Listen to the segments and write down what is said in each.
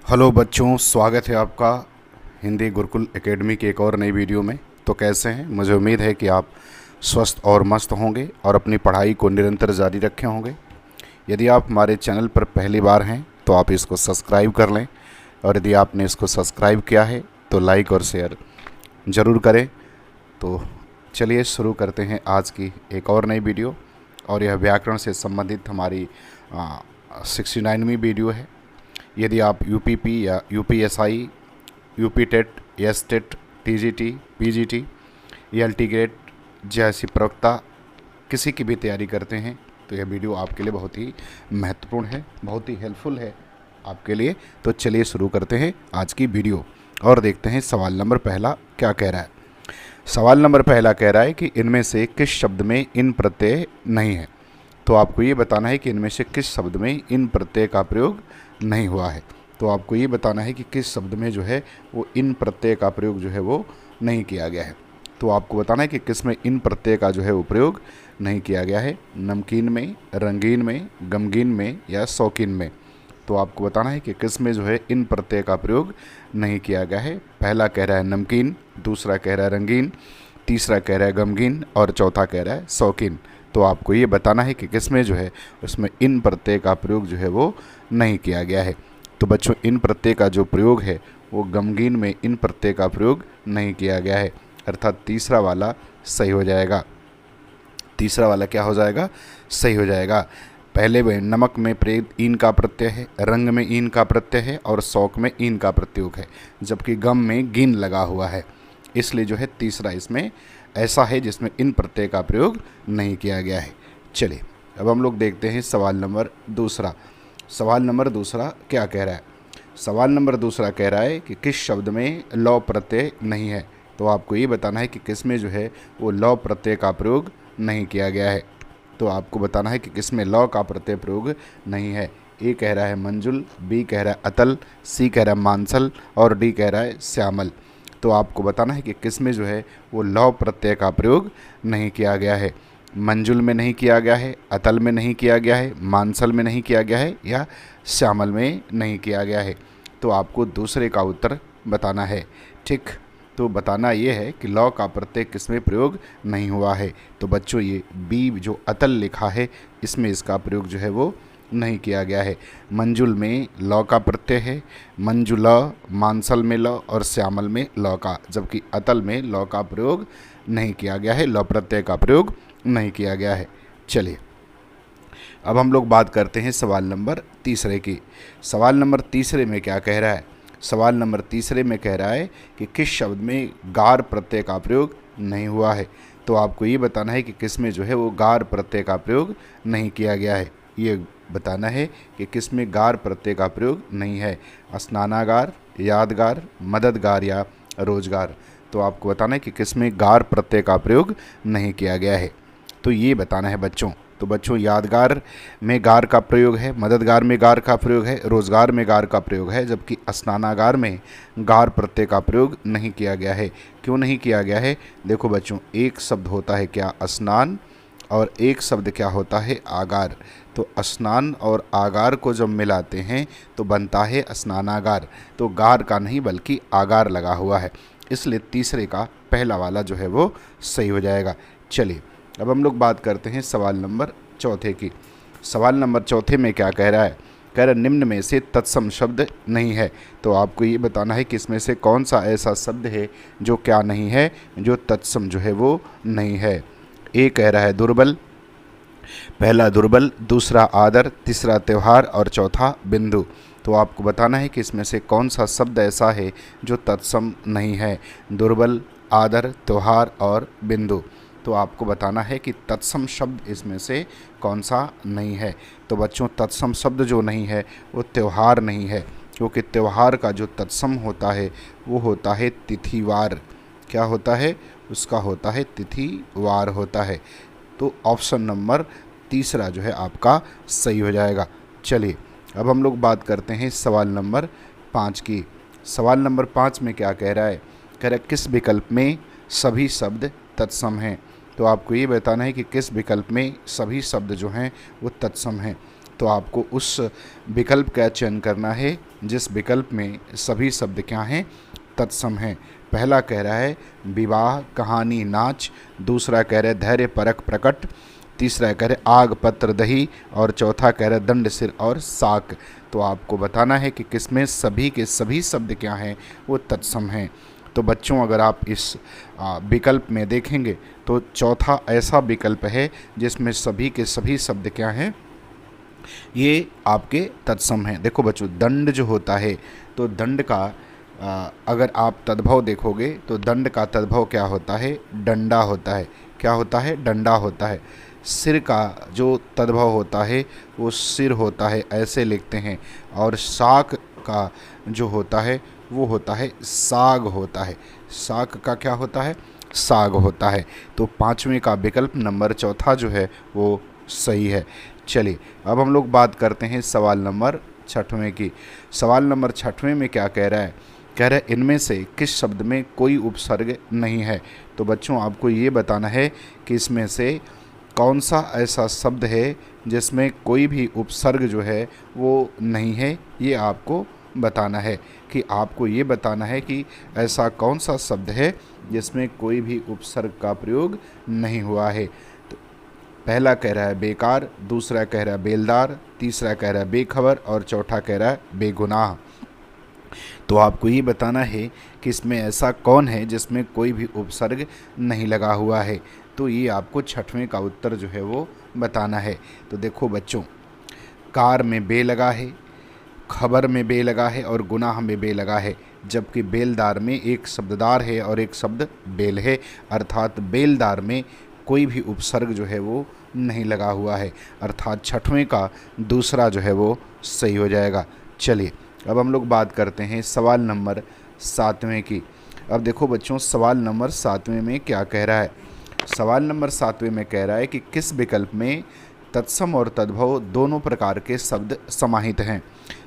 Hello बच्चों, स्वागत है आपका हिंदी गुरुकुल एकेडमी के एक और नई वीडियो में। तो कैसे हैं? मुझे उम्मीद है कि आप स्वस्थ और मस्त होंगे और अपनी पढ़ाई को निरंतर जारी रखे होंगे। यदि आप हमारे चैनल पर पहली बार हैं तो आप इसको सब्सक्राइब कर लें, और यदि आपने इसको सब्सक्राइब किया है तो लाइक और शेयर ज़रूर करें। तो चलिए शुरू करते हैं आज की एक और नई वीडियो, और यह व्याकरण से संबंधित हमारी 69वीं वीडियो है। यदि आप यूपीपी या UPSI, UP TET, S TET, TGT, PGT, LT grade जैसी प्रवक्ता किसी की भी तैयारी करते हैं तो यह वीडियो आपके लिए बहुत ही महत्वपूर्ण है, बहुत ही हेल्पफुल है आपके लिए। तो चलिए शुरू करते हैं आज की वीडियो और देखते हैं सवाल नंबर पहला क्या कह रहा है। सवाल नंबर पहला कह रहा है कि इनमें से किस शब्द में इन प्रत्यय नहीं है। तो आपको ये बताना है कि इनमें से किस शब्द में इन प्रत्यय का प्रयोग नहीं हुआ है। तो आपको ये बताना है कि किस शब्द में जो है वो इन प्रत्यय का प्रयोग जो है वो नहीं किया गया है। तो आपको बताना है कि किस में इन प्रत्यय का जो है वो प्रयोग नहीं किया गया है। नमकीन में, रंगीन में, गमगीन में या शौकीन में। तो आपको बताना है कि किस में जो है इन प्रत्यय का प्रयोग नहीं किया गया है। पहला कह रहा है नमकीन, दूसरा कह रहा है रंगीन, तीसरा कह रहा है गमगीन और चौथा कह रहा है शौकीन। तो आपको ये बताना है कि किस में जो है उसमें इन प्रत्यय का प्रयोग जो है वो नहीं किया गया है। तो बच्चों, इन प्रत्यय का जो प्रयोग है वो गमगीन में इन प्रत्यय का प्रयोग नहीं किया गया है, अर्थात तीसरा वाला सही हो जाएगा। तीसरा वाला क्या हो जाएगा? सही हो जाएगा। पहले में नमक में प्रेत ईन का प्रत्यय है, रंग में ईन का प्रत्यय है और शौक में ईन का प्रत्योग है, जबकि गम में गिन लगा हुआ है। इसलिए जो है तीसरा इसमें ऐसा है जिसमें इन प्रत्यय का प्रयोग नहीं किया गया है। चलिए अब हम लोग देखते हैं सवाल नंबर दूसरा। सवाल नंबर दूसरा क्या कह रहा है? सवाल नंबर दूसरा कह रहा है कि किस शब्द में लौ प्रत्यय नहीं है। तो आपको ये बताना है कि किस में जो है वो लौ प्रत्यय का प्रयोग नहीं किया गया है। तो आपको बताना है कि किस में लौ का प्रत्यय प्रयोग नहीं है। ए कह रहा है मंजुल, बी कह रहा है अतल, सी कह रहा है मानसल और डी कह रहा है श्यामल। तो आपको बताना है कि किस में जो है वो लौ प्रत्यय का प्रयोग नहीं किया गया है। मंजुल में नहीं किया गया है, अतल में नहीं किया गया है, मानसल में नहीं किया गया है या श्यामल में नहीं किया गया है। तो आपको दूसरे का उत्तर बताना है। ठीक, तो बताना ये है कि लौ का प्रत्यय किस में प्रयोग नहीं हुआ है। तो बच्चों, ये बी जो अतल लिखा है इसमें इसका प्रयोग जो है वो नहीं किया गया है। मंजुल में लौ का प्रत्यय है, मंजुल, मानसल में लौ और श्यामल में लौ का, जबकि अतल में लौ का प्रयोग नहीं किया गया है, लौ प्रत्यय का प्रयोग नहीं किया गया है। चलिए अब हम लोग बात करते हैं सवाल नंबर तीसरे की। सवाल नंबर तीसरे में क्या कह रहा है? सवाल नंबर तीसरे में कह रहा है कि किस शब्द में गार प्रत्यय का प्रयोग नहीं हुआ है। तो आपको ये बताना है कि किस में जो है वो गार प्रत्यय का प्रयोग नहीं किया गया है। ये बताना है कि किस में गार प्रत्यय का प्रयोग नहीं है। स्नानागार, यादगार, मददगार या रोजगार। तो आपको बताना है कि किस में गार प्रत्यय का प्रयोग नहीं किया गया है। तो ये बताना है बच्चों। तो बच्चों, यादगार में गार का प्रयोग है, मददगार में गार का प्रयोग है, रोजगार में गार का प्रयोग है, जबकि स्नानागार में गार प्रत्यय का प्रयोग नहीं किया गया है। क्यों नहीं किया गया है? देखो बच्चों, एक शब्द होता है क्या? स्नान, और एक शब्द क्या होता है? आगार। तो स्नान और आगार को जब मिलाते हैं तो बनता है स्नानागार। तो गार का नहीं बल्कि आगार लगा हुआ है, इसलिए तीसरे का पहला वाला जो है वो सही हो जाएगा। चलिए अब हम लोग बात करते हैं सवाल नंबर चौथे की। सवाल नंबर चौथे में क्या कह रहा है? कह रहा है निम्न में से तत्सम शब्द नहीं है। तो आपको ये बताना है कि इसमें से कौन सा ऐसा शब्द है जो क्या नहीं है, जो तत्सम जो है वो नहीं है। ए कह रहा है दुर्बल, पहला दुर्बल, दूसरा आदर, तीसरा त्यौहार और चौथा बिंदु। तो आपको बताना है कि इसमें से कौन सा शब्द ऐसा है जो तत्सम नहीं है। दुर्बल, आदर, त्यौहार और बिंदु। तो आपको बताना है कि तत्सम शब्द इसमें से कौन सा नहीं है। तो बच्चों, तत्सम शब्द जो नहीं है वो त्यौहार नहीं है, क्योंकि त्यौहार का जो तत्सम होता है वो होता है तिथिवार। क्या होता है? उसका होता है तिथिवार होता है। तो ऑप्शन नंबर तीसरा जो है आपका सही हो जाएगा। चलिए अब हम लोग बात करते हैं सवाल नंबर 5 की। सवाल नंबर 5 में क्या कह रहा है? कह रहा है किस विकल्प में सभी शब्द तत्सम हैं। तो आपको ये बताना है कि किस विकल्प में सभी शब्द जो हैं वो तत्सम हैं। तो आपको उस विकल्प का चयन करना है जिस विकल्प में सभी शब्द क्या हैं, तत्सम हैं। पहला कह रहा है विवाह, कहानी, नाच। दूसरा कह रहा है धैर्य, परख, प्रकट। तीसरा कह रहे आग, पत्र, दही। और चौथा कह रहा है दंड, सिर और साक। तो आपको बताना है कि किसमें सभी के सभी शब्द क्या हैं, वो तत्सम हैं। तो बच्चों अगर आप इस विकल्प में देखेंगे तो चौथा ऐसा विकल्प है जिसमें सभी के सभी शब्द क्या हैं, ये आपके तत्सम हैं। देखो बच्चों, दंड जो होता है तो दंड का अगर आप तद्भव देखोगे तो दंड का तद्भव क्या होता है, डंडा होता है। क्या होता है, डंडा होता है। सिर का जो तद्भव होता है वो सिर होता है, ऐसे लिखते हैं। और साग का जो होता है वो होता है साग होता है। साग का क्या होता है, साग होता है। तो पाँचवें का विकल्प नंबर चौथा जो है वो सही है। चलिए अब हम लोग बात करते हैं सवाल नंबर 6वें की। सवाल नंबर 6वें में क्या कह रहा है, कह रहा है इनमें से किस शब्द में कोई उपसर्ग नहीं है। तो बच्चों आपको ये बताना है कि इसमें से कौन सा ऐसा शब्द है जिसमें कोई भी उपसर्ग जो है वो नहीं है। ये आपको बताना है कि आपको ये बताना है कि ऐसा कौन सा शब्द है जिसमें कोई भी उपसर्ग का प्रयोग नहीं हुआ है। तो पहला कह रहा है बेकार, दूसरा कह रहा है बेलदार, तीसरा कह रहा है बेखबर और चौथा कह रहा है बेगुनाह। तो आपको ये बताना है कि इसमें ऐसा कौन है जिसमें कोई भी उपसर्ग नहीं लगा हुआ है। तो ये आपको 6वें का उत्तर जो है वो बताना है। तो देखो बच्चों, कार में बे लगा है, खबर में बे लगा है और गुनाह में बे लगा है, जबकि बेलदार में एक शब्ददार है और एक शब्द बेल है। अर्थात बेलदार में कोई भी उपसर्ग जो है वो नहीं लगा हुआ है। अर्थात 6वें का दूसरा जो है वो सही हो जाएगा। चलिए अब हम लोग बात करते हैं सवाल नंबर 7वें की। अब देखो बच्चों, सवाल नंबर 7वें में क्या कह रहा है। सवाल नंबर 7वें में कह रहा है कि किस विकल्प में तत्सम और तद्भव दोनों प्रकार के शब्द समाहित हैं।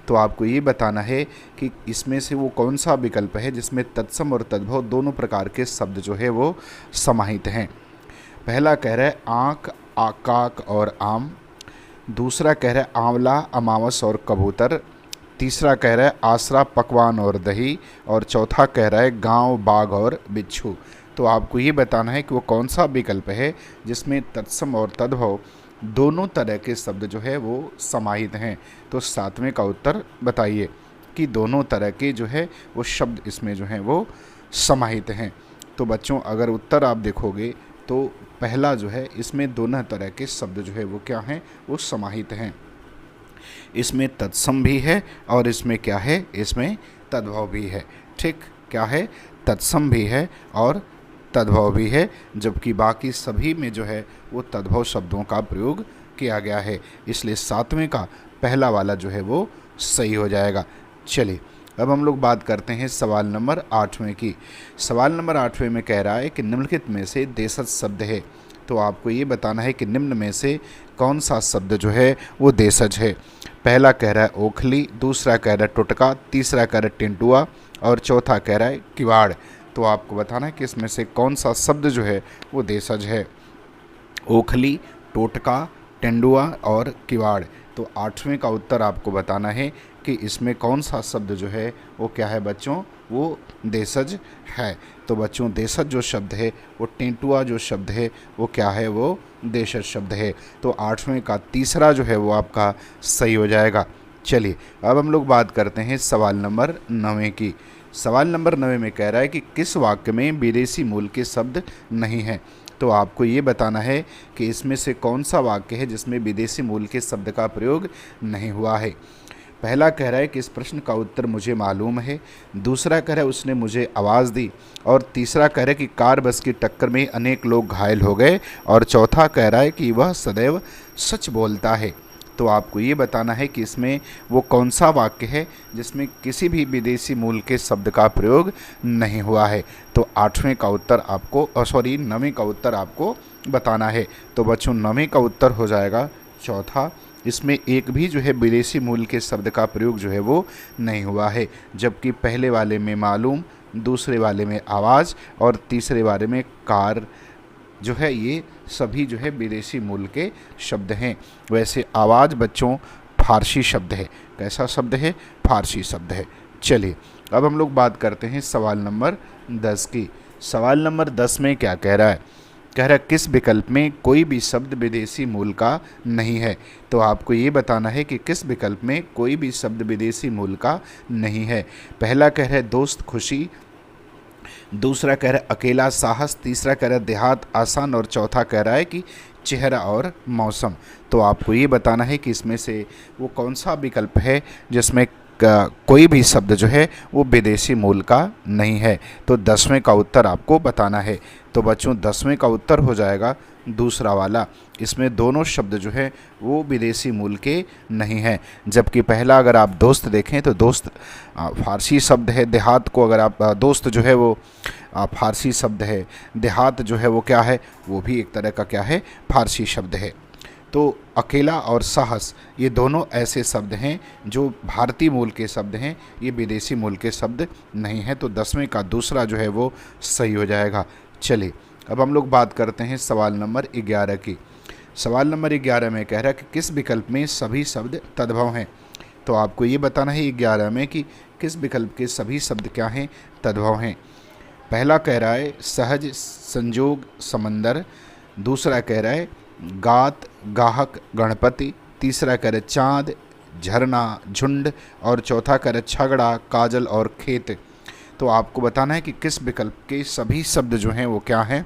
तो आपको ये बताना है कि इसमें से वो कौन सा विकल्प है जिसमें तत्सम और तद्भव दोनों प्रकार के शब्द जो है वो समाहित हैं। पहला कह रहा है आँख, आकाक और आम। दूसरा कह रहा है आंवला, अमावस और कबूतर। तीसरा कह रहा है आसरा, पकवान और दही। और चौथा कह रहा है गांव, बाघ और बिच्छू। तो आपको ये बताना है कि वो कौन सा विकल्प है जिसमें तत्सम और तद्भव दोनों तरह के शब्द जो है वो समाहित हैं। तो 7वें का उत्तर बताइए कि दोनों तरह के जो है वो शब्द इसमें जो हैं वो समाहित हैं। तो बच्चों अगर उत्तर आप देखोगे तो पहला जो है इसमें दोनों तरह के शब्द जो है वो क्या हैं, वो समाहित हैं। इसमें तत्सम भी है और इसमें क्या है, इसमें तद्भव भी है। ठीक, क्या है, तत्सम भी है और तद्भव भी है, जबकि बाकी सभी में जो है वो तद्भव शब्दों का प्रयोग किया गया है। इसलिए 7वें का पहला वाला जो है वो सही हो जाएगा। चलिए अब हम लोग बात करते हैं सवाल नंबर 8वें की। सवाल नंबर 8वें में कह रहा है कि निम्नलिखित में से देशज शब्द है। तो आपको ये बताना है कि निम्न में से कौन सा शब्द जो है वो देशज है। पहला कह रहा है ओखली, दूसरा कह रहा है टुटका, तीसरा कह रहा है टिंटुआ और चौथा कह रहा है किवाड़। तो आपको बताना है कि इसमें से कौन सा शब्द जो है वो देशज है। ओखली, टोटका, तेंदुआ और किवाड़। तो 8वें का उत्तर आपको बताना है कि इसमें कौन सा शब्द जो है वो क्या है बच्चों, वो देशज है। तो बच्चों देशज जो शब्द है वो टेंटुआ जो शब्द है वो क्या है, वो देशज शब्द है। तो 8वें का तीसरा जो है वो आपका सही हो जाएगा। चलिए अब हम लोग बात करते हैं सवाल नंबर 9 की। सवाल नंबर 9 में कह रहा है कि किस वाक्य में विदेशी मूल के शब्द नहीं हैं। तो आपको ये बताना है कि इसमें से कौन सा वाक्य है जिसमें विदेशी मूल के शब्द का प्रयोग नहीं हुआ है। पहला कह रहा है कि इस प्रश्न का उत्तर मुझे मालूम है। दूसरा कह रहा है उसने मुझे आवाज़ दी। और तीसरा कह रहा है कि कार बस की टक्कर में अनेक लोग घायल हो गए। और चौथा कह रहा है कि वह सदैव सच बोलता है। तो आपको ये बताना है कि इसमें वो कौन सा वाक्य है जिसमें किसी भी विदेशी मूल के शब्द का प्रयोग नहीं हुआ है। तो 8वें का उत्तर आपको 9वें का उत्तर आपको बताना है। तो बच्चों 9वें का उत्तर हो जाएगा चौथा। इसमें एक भी जो है विदेशी मूल के शब्द का प्रयोग जो है वो नहीं हुआ है, जबकि पहले वाले में मालूम, दूसरे वाले में आवाज़ और तीसरे वाले में कार जो है ये सभी जो है विदेशी मूल के शब्द हैं। वैसे आवाज़ बच्चों फारसी शब्द है। कैसा शब्द है? फारसी शब्द है। चलिए अब हम लोग बात करते हैं सवाल नंबर 10 की। सवाल नंबर 10 में क्या कह रहा है? कह रहा है किस विकल्प में कोई भी शब्द विदेशी मूल का नहीं है। तो आपको ये बताना है कि किस विकल्प में कोई भी शब्द विदेशी मूल का नहीं है। पहला कह रहा है दोस्त खुशी, दूसरा कह रहा है अकेला साहस, तीसरा कह रहा है देहात आसान और चौथा कह रहा है कि चेहरा और मौसम। तो आपको ये बताना है कि इसमें से वो कौन सा विकल्प है जिसमें कोई भी शब्द जो है वो विदेशी मूल का नहीं है। तो 10वें का उत्तर आपको बताना है। तो बच्चों 10वें का उत्तर हो जाएगा दूसरा वाला। इसमें दोनों शब्द जो है वो विदेशी मूल के नहीं हैं। जबकि पहला अगर आप दोस्त देखें तो दोस्त फारसी शब्द है। देहात को अगर आप दोस्त जो है वो फारसी शब्द है। देहात जो है वो क्या है? वो भी एक तरह का क्या है? फारसी शब्द है। तो अकेला और साहस ये दोनों ऐसे शब्द हैं जो भारतीय मूल के शब्द हैं, ये विदेशी मूल के शब्द नहीं हैं। तो 10वें का दूसरा जो है वो सही हो जाएगा। चलिए अब हम लोग बात करते हैं सवाल नंबर 11 की। सवाल नंबर 11 में कह रहा है कि किस विकल्प में सभी शब्द तद्भव हैं। तो आपको ये बताना है 11 में कि किस विकल्प के सभी शब्द क्या हैं? तद्भव हैं। पहला कह रहा है सहज, संजोग, समंदर, दूसरा कह रहा है गात, गाहक, गणपति, तीसरा कह रहा है चाँद, झरना, झुंड और चौथा कह रहा है छगड़ा, काजल और खेत। तो आपको बताना है कि किस विकल्प के सभी शब्द जो हैं वो क्या हैं?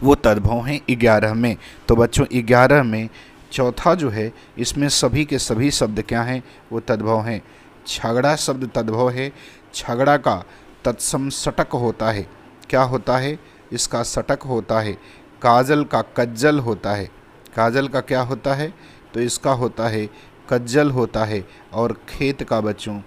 वो तद्भव हैं 11 में। तो बच्चों 11 में चौथा जो है इसमें सभी के सभी शब्द क्या हैं? वो तद्भव हैं। छगड़ा शब्द तद्भव है। छगड़ा का तत्सम सटक होता है। क्या होता है? इसका सटक होता है। काजल का कज्जल होता है। काजल का क्या होता है? तो इसका होता है कज्जल होता है। और खेत का बच्चों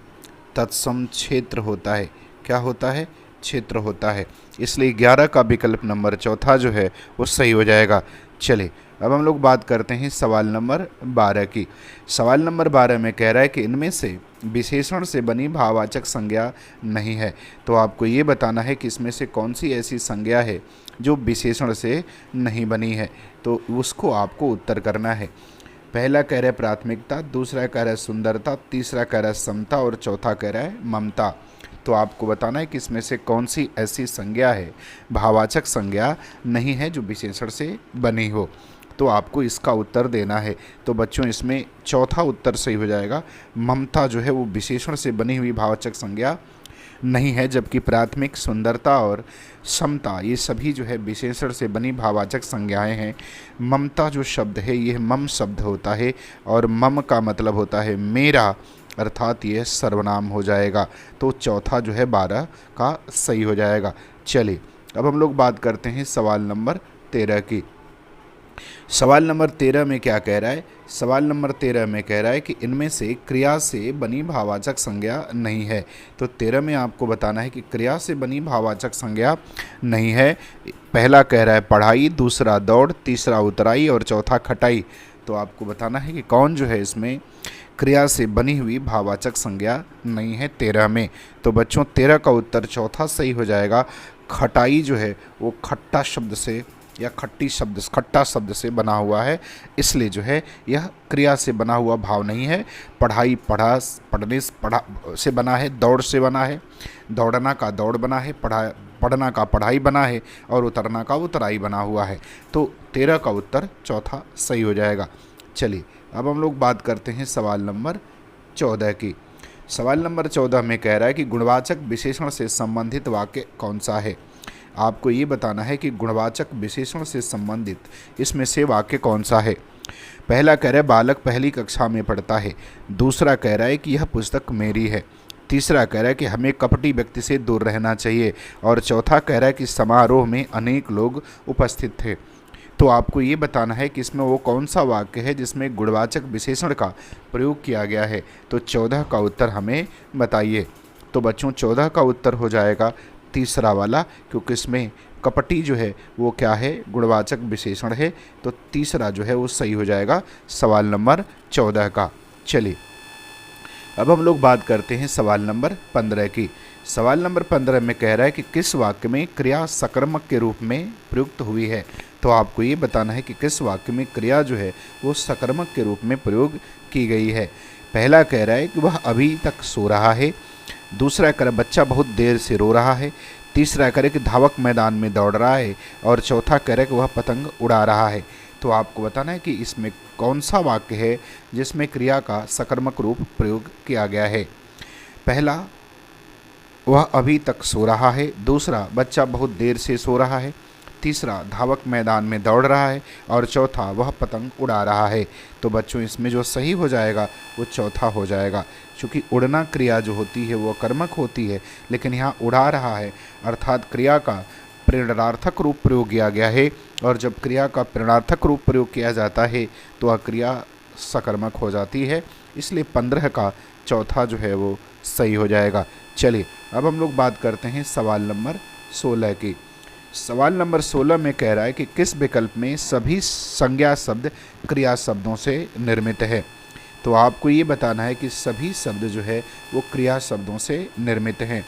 तत्सम क्षेत्र होता है। क्या होता है? क्षेत्र होता है। इसलिए 11 का विकल्प नंबर चौथा जो है वो सही हो जाएगा। चलिए अब हम लोग बात करते हैं सवाल नंबर 12 की। सवाल नंबर 12 में कह रहा है कि इनमें से विशेषण से बनी भाववाचक संज्ञा नहीं है। तो आपको ये बताना है कि इसमें से कौन सी ऐसी संज्ञा है जो विशेषण से नहीं बनी है। तो उसको आपको उत्तर करना है। पहला कह रहा है प्राथमिकता, दूसरा कह रहा है सुंदरता, तीसरा कह रहा है समता और चौथा कह रहा है ममता। तो आपको बताना है कि इसमें से कौन सी ऐसी संज्ञा है, भाववाचक संज्ञा नहीं है जो विशेषण से बनी हो। तो आपको इसका उत्तर देना है। तो बच्चों इसमें चौथा उत्तर सही हो जाएगा। ममता जो है वो विशेषण से बनी हुई भाववाचक संज्ञा नहीं है, जबकि प्राथमिक, सुंदरता और समता ये सभी जो है विशेषण से बनी भाववाचक संज्ञाएं हैं। ममता जो शब्द है ये मम शब्द होता है और मम का मतलब होता है मेरा, अर्थात यह सर्वनाम हो जाएगा। तो चौथा जो है 12 का सही हो जाएगा। चलिए अब हम लोग बात करते हैं सवाल नंबर 13 की। सवाल नंबर 13 में क्या कह रहा है? सवाल नंबर 13 में कह रहा है कि इनमें से क्रिया से बनी भाववाचक संज्ञा नहीं है। तो 13 में आपको बताना है कि क्रिया से बनी भाववाचक संज्ञा नहीं है। पहला कह रहा है पढ़ाई, दूसरा दौड़, तीसरा उतराई और चौथा खटाई। तो आपको बताना है कि कौन जो है इसमें क्रिया से बनी हुई भाववाचक संज्ञा नहीं है 13 में। तो बच्चों 13 का उत्तर चौथा सही हो जाएगा। खटाई जो है वो खट्टा शब्द से या खट्टा शब्द से बना हुआ है, इसलिए जो है यह क्रिया से बना हुआ भाव नहीं है। पढ़ाई पढ़ा से बना है, दौड़ से बना है, दौड़ना का दौड़ बना है, पढ़ना का पढ़ाई बना है और उतरना का उतराई बना हुआ है। तो 13 का उत्तर चौथा सही हो जाएगा। चलिए अब हम लोग बात करते हैं सवाल नंबर 14 की। सवाल नंबर 14 में कह रहा है कि गुणवाचक विशेषण से संबंधित वाक्य कौन सा है। आपको ये बताना है कि गुणवाचक विशेषण से संबंधित इसमें से वाक्य कौन सा है। पहला कह रहा है बालक पहली कक्षा में पढ़ता है, दूसरा कह रहा है कि यह पुस्तक मेरी है, तीसरा कह रहा है कि हमें कपटी व्यक्ति से दूर रहना चाहिए और चौथा कह रहा है कि समारोह में अनेक लोग उपस्थित थे। तो आपको ये बताना है कि इसमें वो कौन सा वाक्य है जिसमें गुणवाचक विशेषण का प्रयोग किया गया है। तो 14 का उत्तर हमें बताइए। तो बच्चों 14 का उत्तर हो जाएगा तीसरा वाला, क्योंकि इसमें कपटी जो है वो क्या है, गुणवाचक विशेषण है। तो तीसरा जो है वो सही हो जाएगा सवाल नंबर 14 का। चलिए अब हम लोग बात करते हैं सवाल नंबर 15 की। सवाल नंबर 15 में कह रहा है कि किस वाक्य में क्रिया सकर्मक के रूप में प्रयुक्त हुई है। तो आपको ये बताना है कि किस वाक्य में क्रिया जो है वो सकर्मक के रूप में प्रयोग की गई है। पहला कह रहा है कि वह अभी तक सो रहा है। दूसरा कह रहा है बच्चा बहुत देर से रो रहा है। तीसरा कह रहा है कि धावक मैदान में दौड़ रहा है। और चौथा कह रहा है कि वह पतंग उड़ा रहा है। तो आपको बताना है कि इसमें कौन सा वाक्य है जिसमें क्रिया का सकर्मक रूप प्रयोग किया गया है। पहला, वह अभी तक सो रहा है। दूसरा, बच्चा बहुत देर से सो रहा है। तीसरा, धावक मैदान में दौड़ रहा है। और चौथा, वह पतंग उड़ा रहा है। तो बच्चों इसमें जो सही हो जाएगा वो चौथा हो जाएगा, क्योंकि उड़ना क्रिया जो होती है वो कर्मक होती है, लेकिन यहाँ उड़ा रहा है अर्थात क्रिया का प्रेरणार्थक रूप प्रयोग किया गया है। और जब क्रिया का प्रेरणार्थक रूप प्रयोग किया जाता है तो वह क्रिया सकर्मक हो जाती है, इसलिए 15 का चौथा जो है वो सही हो जाएगा। चलिए अब हम लोग बात करते हैं सवाल नंबर 16 की। सवाल नंबर 16 में कह रहा है कि किस विकल्प में सभी संज्ञा शब्द क्रिया शब्दों से निर्मित है। तो आपको ये बताना है कि सभी शब्द जो है वो क्रिया शब्दों से निर्मित हैं।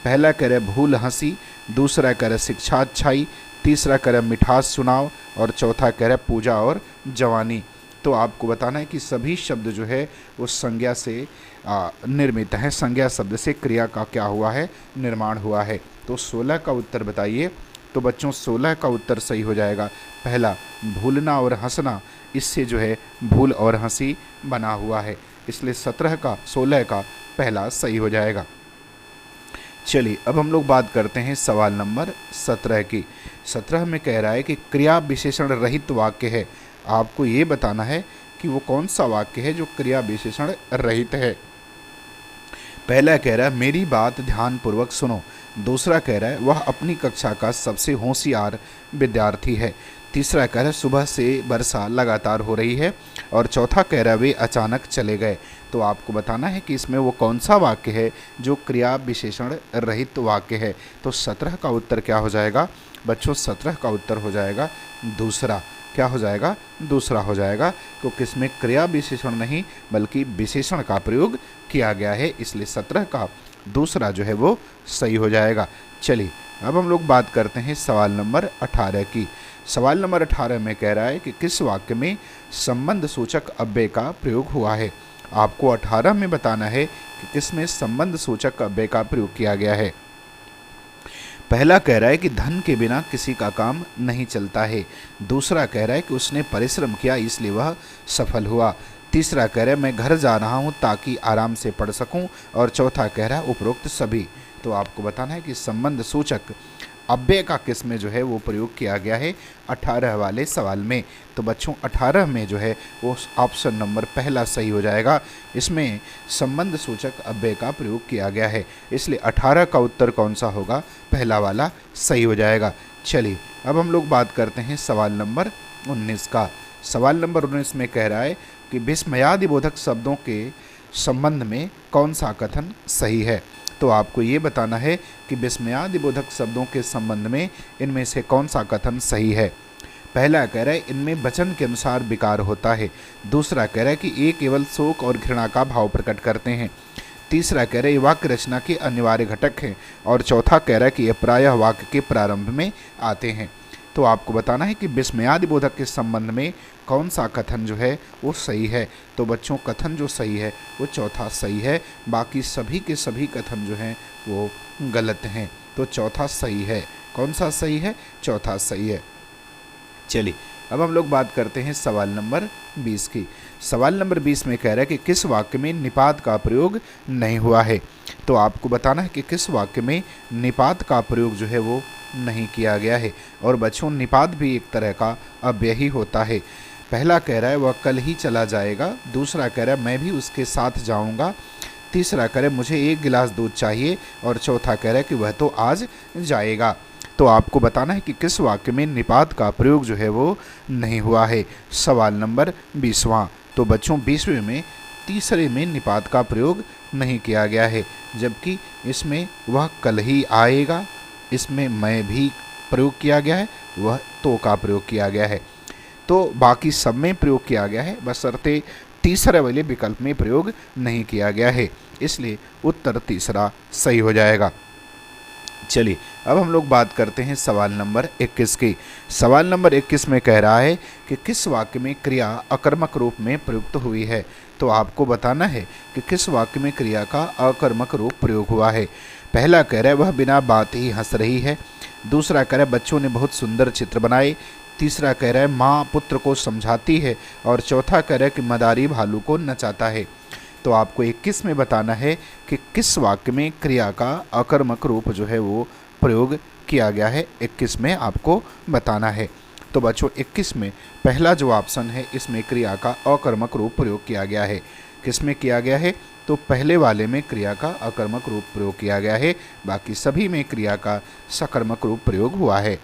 पहला कह रहा है भूल हंसी। दूसरा कह रहा है शिक्षा अच्छाई। तीसरा कह रहा है मिठास सुनाव। और चौथा कह रहा है पूजा और जवानी। तो आपको बताना है कि सभी शब्द जो है वो संज्ञा से निर्मित हैं। संज्ञा शब्द से क्रिया का क्या हुआ है, निर्माण हुआ है। तो 16 का उत्तर बताइए। तो बच्चों 16 का उत्तर सही हो जाएगा पहला, भूलना और हंसना। इससे जो है भूल और हंसी बना हुआ है, इसलिए 16 का पहला सही हो जाएगा। चलिए अब हम लोग बात करते हैं सवाल नंबर 17 की। 17 में कह रहा है कि क्रिया विशेषण रहित वाक्य है। आपको ये बताना है कि वो कौन सा वाक्य है जो क्रिया विशेषण रहित है। पहला कह रहा है मेरी बात ध्यानपूर्वक सुनो। दूसरा कह रहा है वह अपनी कक्षा का सबसे होशियार विद्यार्थी है। तीसरा कह रहा है सुबह से वर्षा लगातार हो रही है। और चौथा कह रहा है वे अचानक चले गए। तो आपको बताना है कि इसमें वो कौन सा वाक्य है जो क्रिया विशेषण रहित वाक्य है। तो 17 का उत्तर क्या हो जाएगा बच्चों? 17 का उत्तर हो जाएगा दूसरा। क्या हो जाएगा? दूसरा हो जाएगा, क्योंकि इसमें क्रिया विशेषण नहीं बल्कि विशेषण का प्रयोग किया गया है, इसलिए 17 का दूसरा जो है वो सही हो जाएगा। चलिए अब हम लोग बात करते हैं सवाल नंबर 18 की। सवाल नंबर 18 में कह रहा है कि किस वाक्य में संबंध सूचक अव्यय का प्रयोग हुआ है। आपको 18 में बताना है कि किस में संबंध सूचक अव्यय का प्रयोग किया गया है। पहला कह रहा है कि धन के बिना किसी का काम नहीं चलता है। दूसरा कह रहा है कि उसने परिश्रम किया इसलिए वह सफल हुआ। तीसरा कह रहा है मैं घर जा रहा हूँ ताकि आराम से पढ़ सकूँ। और चौथा कह रहा है उपरोक्त सभी। तो आपको बताना है कि संबंध सूचक अव्यय का किस में जो है वो प्रयोग किया गया है 18 वाले सवाल में। तो बच्चों 18 में जो है वो ऑप्शन नंबर पहला सही हो जाएगा। इसमें संबंध सूचक अव्यय का प्रयोग किया गया है, इसलिए 18 का उत्तर कौन सा होगा? पहला वाला सही हो जाएगा। चलिए अब हम लोग बात करते हैं सवाल नंबर 19 का। सवाल नंबर 19 में कह रहा है कि विस्मयादिबोधक शब्दों के संबंध में कौन सा कथन सही है। तो आपको ये बताना है कि विस्मयादिबोधक शब्दों के संबंध में इनमें से कौन सा कथन सही है। पहला कह रहा है इनमें वचन के अनुसार विकार होता है। दूसरा कह रहा है कि ये केवल शोक और घृणा का भाव प्रकट करते हैं। तीसरा कह रहा है ये वाक्य रचना के अनिवार्य घटक हैं। और चौथा कह रहा है कि ये प्रायः वाक्य के प्रारंभ में आते हैं। तो आपको बताना है कि विस्मयादिबोधक के संबंध में कौन सा कथन जो है वो सही है। तो बच्चों कथन जो सही है वो चौथा सही है, बाकी सभी के सभी कथन जो हैं वो गलत हैं। तो चौथा सही है। कौन सा सही है? चौथा सही है। चलिए अब हम लोग बात करते हैं सवाल नंबर 20 की। सवाल नंबर 20 में कह रहा है कि किस वाक्य में निपात का प्रयोग नहीं हुआ है। तो आपको बताना है कि किस वाक्य में निपात का प्रयोग जो है वो नहीं किया गया है। और बच्चों निपात भी एक तरह का अव्यय ही होता है। पहला कह रहा है वह कल ही चला जाएगा। दूसरा कह रहा है मैं भी उसके साथ जाऊंगा। तीसरा कह रहा है मुझे 1 गिलास दूध चाहिए। और चौथा कह रहा है कि वह तो आज जाएगा। तो आपको बताना है कि किस वाक्य में निपात का प्रयोग जो है वो नहीं हुआ है। सवाल नंबर 20वां। तो बच्चों 20वें में तीसरे में निपात का प्रयोग नहीं किया गया है, जबकि इसमें वह कल ही आएगा, इसमें मैं भी प्रयोग किया गया है, वह तो का प्रयोग किया गया है। तो बाकी सब में प्रयोग किया गया है, बशर्ते तीसरे वाले विकल्प में प्रयोग नहीं किया गया है, इसलिए उत्तर तीसरा सही हो जाएगा। चलिए अब हम लोग बात करते हैं सवाल नंबर 21 की। सवाल नंबर 21 में कह रहा है कि किस वाक्य में क्रिया अकर्मक रूप में प्रयुक्त हुई है। तो आपको बताना है कि किस वाक्य में क्रिया का अकर्मक रूप प्रयोग हुआ है। पहला कह रहा है वह बिना बात ही हंस रही है। दूसरा कह रहा है बच्चों ने बहुत सुंदर चित्र बनाए। तीसरा कह रहा है माँ पुत्र को समझाती है। और चौथा कह रहा है कि मदारी भालू को नचाता है। तो आपको 21 में बताना है कि किस वाक्य में क्रिया का अकर्मक रूप जो है वो प्रयोग किया गया है। 21 में आपको बताना है। तो बच्चों 21 में पहला जो ऑप्शन है इसमें क्रिया का अकर्मक रूप प्रयोग किया गया है। किस में किया गया है? तो पहले वाले में क्रिया का अकर्मक रूप प्रयोग किया गया है, बाकी सभी में क्रिया का सकर्मक रूप प्रयोग हुआ है।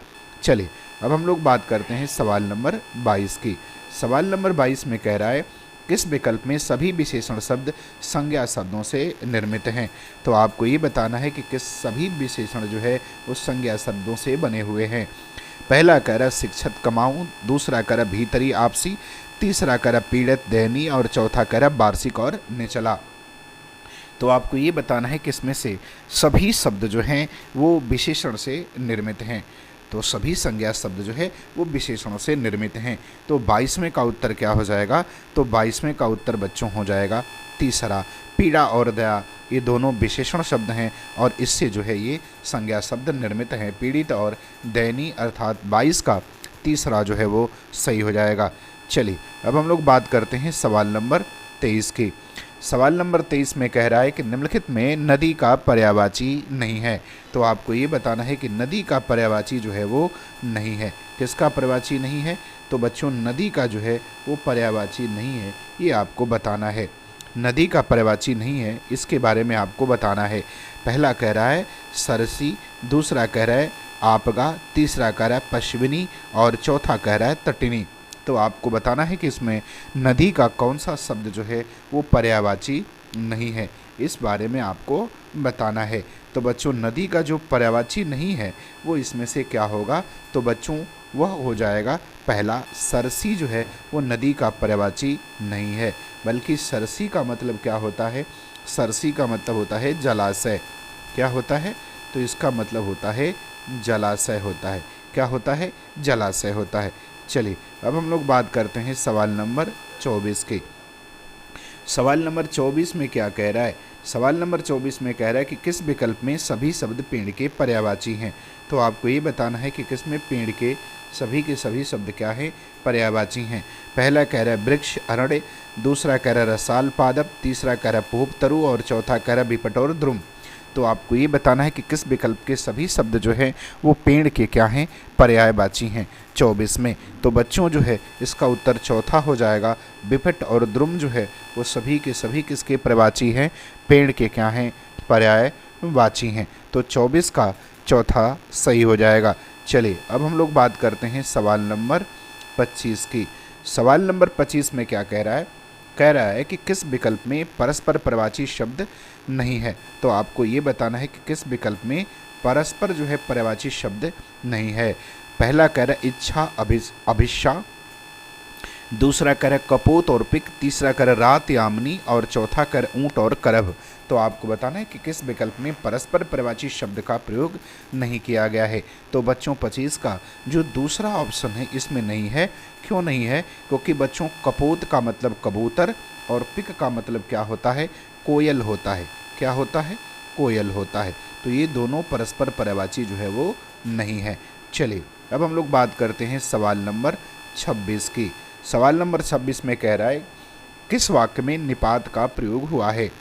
चलिए अब हम लोग बात करते हैं सवाल नंबर 22 की। सवाल नंबर 22 में कह रहा है किस विकल्प में सभी विशेषण शब्द संज्ञा शब्दों से निर्मित हैं। तो आपको ये बताना है कि किस सभी विशेषण जो है उस संज्ञा शब्दों से बने हुए हैं। पहला कह रहा शिक्षक कमाऊँ, दूसरा कह रहा भीतरी आपसी, तीसरा कह रहा पीड़ित दयनीय और चौथा कह रहा वार्षिक और निचला। तो आपको ये बताना है कि इसमें से सभी शब्द जो हैं वो विशेषण से निर्मित हैं। तो सभी संज्ञा शब्द जो है वो विशेषणों से निर्मित हैं। तो 22वें का उत्तर क्या हो जाएगा? तो 22वें का उत्तर बच्चों हो जाएगा तीसरा। पीड़ा और दया ये दोनों विशेषण शब्द हैं और इससे जो है ये संज्ञा शब्द निर्मित हैं। पीड़ित और दयनीय अर्थात 22 का तीसरा जो है वो सही हो जाएगा। चलिए अब हम लोग बात करते हैं सवाल नंबर 23 की। सवाल नंबर 23 में कह रहा है कि निम्नलिखित में नदी का पर्यायवाची नहीं है। तो आपको ये बताना है कि नदी का पर्यायवाची जो है वो नहीं है। किसका पर्यायवाची नहीं है? तो बच्चों नदी का जो है वो पर्यायवाची नहीं है, ये आपको बताना है। नदी का पर्यायवाची नहीं है, इसके बारे में आपको बताना है। पहला कह रहा है सरसी, दूसरा कह रहा है आपगा, तीसरा कह रहा है पश्विनी और चौथा कह रहा है तटिनी। तो आपको बताना है कि इसमें नदी का कौन सा शब्द जो है वो पर्यायवाची नहीं है, इस बारे में आपको बताना है। तो बच्चों नदी का जो पर्यायवाची नहीं है वो इसमें से क्या होगा? तो बच्चों वह हो जाएगा पहला सरसी जो है वो नदी का पर्यायवाची नहीं है, बल्कि सरसी का मतलब क्या होता है? सरसी का मतलब होता है जलाशय। क्या होता है? तो इसका मतलब होता है जलाशय होता है। क्या होता है? जलाशय होता है। चलिए अब हम लोग बात करते हैं सवाल नंबर 24 की। सवाल नंबर 24 में क्या कह रहा है? सवाल नंबर 24 में कह रहा है कि किस विकल्प में सभी शब्द पेड़ के पर्यायवाची हैं। तो आपको ये बताना है कि किस में पेड़ के सभी शब्द क्या हैं? पर्यायवाची हैं। पहला कह रहा है वृक्ष अरण्य, दूसरा कह रहा है रसाल पादप, तीसरा कह रहा है पूप तरु और चौथा कह रहा है विपट और द्रुम। तो आपको ये बताना है कि किस विकल्प के सभी शब्द जो हैं वो पेड़ के क्या हैं? पर्यायवाची हैं 24 में। तो बच्चों जो है इसका उत्तर चौथा हो जाएगा। विपट और द्रुम जो है वो सभी के सभी किसके पर्यायवाची हैं? पेड़ के क्या हैं? पर्यायवाची हैं। तो 24 का चौथा सही हो जाएगा। चलिए अब हम लोग बात करते हैं सवाल नंबर 25 की। सवाल नंबर 25 में क्या कह रहा है? कह रहा है कि किस विकल्प में परस्पर पर्यायवाची शब्द नहीं है। तो आपको ये बताना है कि किस विकल्प में परस्पर जो है पर्यायवाची शब्द नहीं है। पहला कह रहा है इच्छा अभिष्ठा, दूसरा कह रहा है कपोत और पिक, तीसरा कह रहा है रात यामिनी और चौथा कह रहा है ऊँट और करभ। तो आपको बताना है कि किस विकल्प में परस्पर पर्यायवाची शब्द का प्रयोग नहीं किया गया है। तो बच्चों 25 का जो दूसरा ऑप्शन है इसमें नहीं है। क्यों नहीं है? क्योंकि बच्चों कपोत का मतलब कबूतर और पिक का मतलब क्या होता है? कोयल होता है। क्या होता है? कोयल होता है। तो ये दोनों परस्पर पर्यायवाची जो है वो नहीं है। चलिए अब हम लोग बात करते हैं सवाल नंबर 26 की। सवाल नंबर 26 में कह रहा है किस वाक्य में निपात का प्रयोग हुआ है।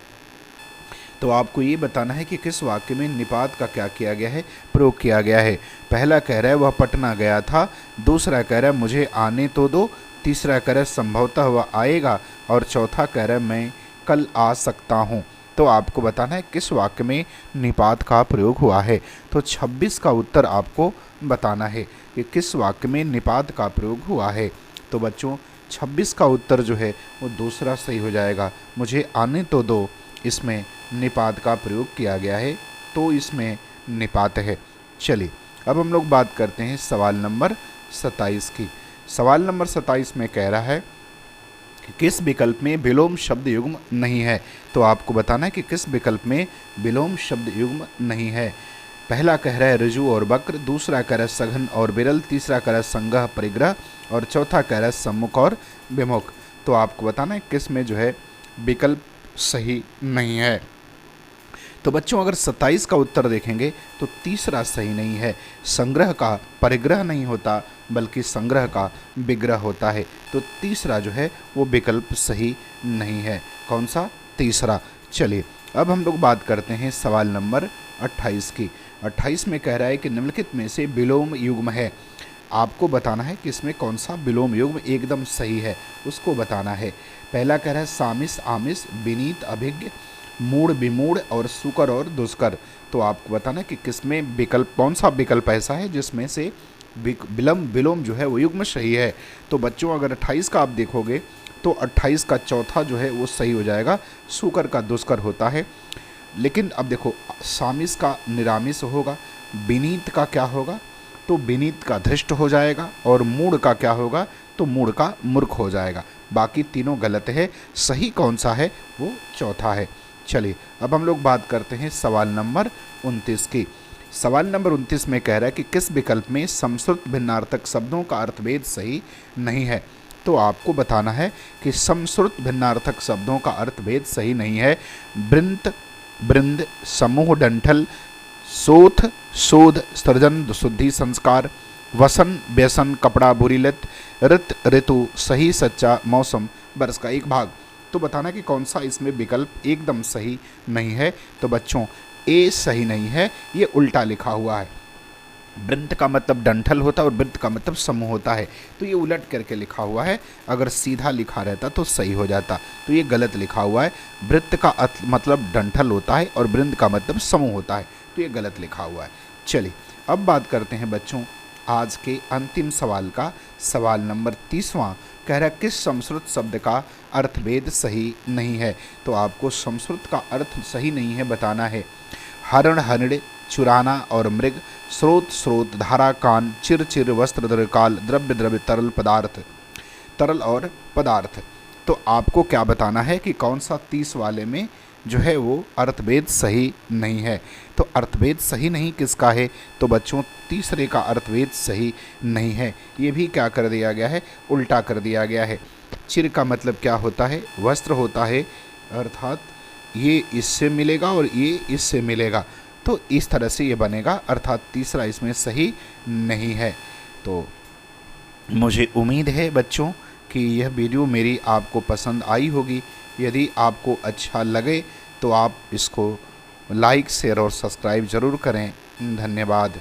तो आपको ये बताना है कि किस वाक्य में निपात का क्या किया गया है? प्रयोग किया गया है। पहला कह रहा है वह पटना गया था, दूसरा कह रहा है मुझे आने तो दो, तीसरा कह रहा है संभवतः वह आएगा और चौथा कह रहा है मैं कल आ सकता हूँ। तो आपको बताना है किस वाक्य में निपात का प्रयोग हुआ है। तो 26 का उत्तर आपको बताना है कि किस वाक्य में निपात का प्रयोग हुआ है। तो बच्चों 26 का उत्तर जो है वो दूसरा सही हो जाएगा। मुझे आने तो दो, इसमें निपात का प्रयोग किया गया है, तो इसमें निपात है। चलिए अब हम लोग बात करते हैं सवाल नंबर 27 की। सवाल नंबर 27 में कह रहा है कि किस विकल्प में विलोम शब्द युग्म नहीं है। तो आपको बताना है कि किस विकल्प में विलोम शब्द युग्म नहीं है। पहला कह रहा है ऋजु और वक्र, दूसरा कह रहा है सघन और विरल, तीसरा कह रहा है संगह परिग्रह और चौथा कह रहा है सम्मुख और विमुख। तो आपको बताना है किस में जो है विकल्प सही नहीं है। तो बच्चों अगर 27 का उत्तर देखेंगे तो तीसरा सही नहीं है। संग्रह का परिग्रह नहीं होता बल्कि संग्रह का विग्रह होता है। तो तीसरा जो है वो विकल्प सही नहीं है। कौन सा? तीसरा। चलिए अब हम लोग बात करते हैं सवाल नंबर 28 की। 28 में कह रहा है कि निम्नलिखित में से विलोम युग्म है। आपको बताना है कि इसमें कौन सा विलोम युग्म एकदम सही है, उसको बताना है। पहला कह रहा है सामिस आमिस, विनीत अभिज्ञ, मूढ़ विमूढ़ और सुकर और दुष्कर। तो आपको बताना है कि किसमें विकल्प, कौन सा विकल्प ऐसा है जिसमें से विलोम जो है वो युग्म सही है। तो बच्चों अगर 28 का आप देखोगे तो 28 का चौथा जो है वो सही हो जाएगा, सुकर का दुष्कर होता है। लेकिन अब देखो सामिस का निरामिस होगा, विनीत का क्या होगा? तो विनीत का धृष्ट हो जाएगा और मूढ़ का क्या होगा? तो मूढ़ का मूर्ख हो जाएगा। बाकी तीनों गलत है, सही कौन सा है? वो चौथा है। चलिए अब हम लोग बात करते हैं सवाल नंबर 29 की। सवाल नंबर 29 में कह रहा है कि किस विकल्प में समश्रुत भिन्नार्थक शब्दों का अर्थभेद सही नहीं है। तो आपको बताना है कि समश्रुत भिन्नार्थक शब्दों का अर्थभेद सही नहीं है। वृंत वृंद, समूह डंठल, सोथ शोध, सृजन शुद्धि संस्कार, वसन व्यसन, कपड़ा बुरीलत, ऋत ऋतु, सही सच्चा, मौसम बरस का एक भाग। तो बताना कि कौन सा इसमें विकल्प एकदम सही नहीं है। तो बच्चों ए सही नहीं है, ये उल्टा लिखा हुआ है। वृंत का मतलब डंठल होता है और वृत्त का मतलब समूह होता है, तो ये उलट करके लिखा हुआ है। अगर सीधा लिखा रहता तो सही हो जाता, तो ये गलत लिखा हुआ है। वृत्त का मतलब डंठल होता है और वृंत का मतलब समूह होता है, तो ये गलत लिखा हुआ है। चलिए अब बात करते हैं बच्चों आज के अंतिम सवाल का। सवाल नंबर 30वां कह रहा है किस समश्रुत शब्द का अर्थभेद सही नहीं है। तो आपको समश्रुत का अर्थ सही नहीं है बताना है। हरण हरिण, चुराना और मृग, स्रोत स्रोत, धारा कान, चिर चिर, वस्त्र दीर्घकाल, द्रव्य द्रव्य, तरल पदार्थ, तरल और पदार्थ। तो आपको क्या बताना है कि कौन सा 30 वाले में जो है वो अर्थभेद सही नहीं है। तो अर्थभेद सही नहीं किसका है? तो बच्चों तीसरे का अर्थभेद सही नहीं है। ये भी क्या कर दिया गया है? उल्टा कर दिया गया है। चिर का मतलब क्या होता है? वस्त्र होता है, अर्थात ये इससे मिलेगा और ये इससे मिलेगा, तो इस तरह से ये बनेगा, अर्थात तीसरा इसमें सही नहीं है। तो मुझे उम्मीद है बच्चों कि यह वीडियो मेरी आपको पसंद आई होगी। यदि आपको अच्छा लगे तो आप इसको लाइक शेयर और सब्सक्राइब ज़रूर करें। धन्यवाद।